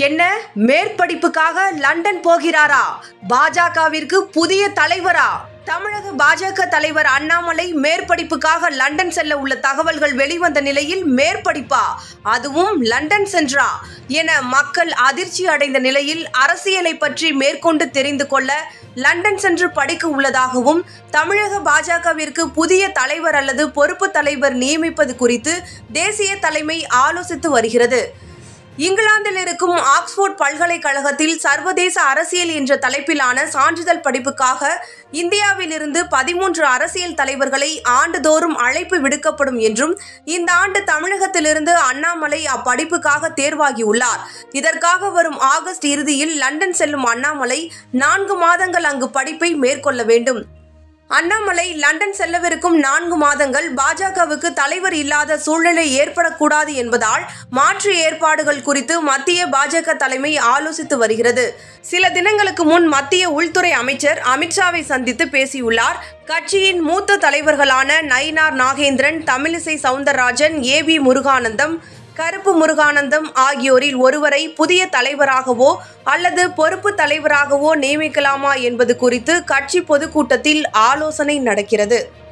என்ன மேற்படிப்புக்காக லண்டன் போகிறாரா? பாஜகவிற்கு புதிய தலைவரா? தமிழக பாஜக தலைவர் அண்ணாமலை மேற்படிப்புக்காக லண்டன் செல்ல உள்ள தகவல்கள் வெளிவந்த நிலையில் மேற்படிப்பா, அதுவும் லண்டன் சென்றா என மக்கள் அதிர்ச்சி அடைந்த நிலையில் அரசியலை பற்றி மேற்கொண்டு தெரிந்து கொள்ள லண்டன் சென்று படிக்க உள்ளதாகவும், தமிழக பாஜகவிற்கு புதிய தலைவர் அல்லது பொறுப்பு தலைவர் நியமிப்பது குறித்து தேசிய தலைமை ஆலோசித்து வருகிறது. இங்கிலாந்தில் இருக்கும் ஆக்ஸ்போர்ட் பல்கலைக்கழகத்தில் சர்வதேச அரசியல் என்ற தலைப்பிலான சான்றிதழ் படிப்புக்காக இந்தியாவிலிருந்து 13 அரசியல் தலைவர்களை ஆண்டுதோறும் அழைப்பு விடுக்கப்படும் என்றும், இந்த ஆண்டு தமிழகத்திலிருந்து அண்ணாமலை அப்படிப்புக்காக தேர்வாகியுள்ளார். இதற்காக வரும் ஆகஸ்ட் இறுதியில் லண்டன் செல்லும் அண்ணாமலை 4 மாதங்கள் அங்கு படிப்பை மேற்கொள்ள வேண்டும். அண்ணாமலை லண்டன் செல்லவிருக்கும் 4 மாதங்கள் பாஜகவுக்கு தலைவர் இல்லாத சூழ்நிலை ஏற்படக்கூடாது என்பதால் மாற்று ஏற்பாடுகள் குறித்து மத்திய பாஜக தலைமை ஆலோசித்து வருகிறது. சில தினங்களுக்கு முன் மத்திய உள்துறை அமைச்சர் அமித்ஷாவை சந்தித்து பேசியுள்ளார். கட்சியின் மூத்த தலைவர்களான நயினார் நாகேந்திரன், தமிழிசை சவுந்தரராஜன், AB முருகானந்தம், கருப்பு முருகானந்தம் ஆகியோரில் ஒருவரை புதிய தலைவராகவோ அல்லது பொறுப்பு தலைவராகவோ நியமிக்கலாமா என்பது குறித்து கட்சி பொதுக்கூட்டத்தில் ஆலோசனை நடக்கிறது.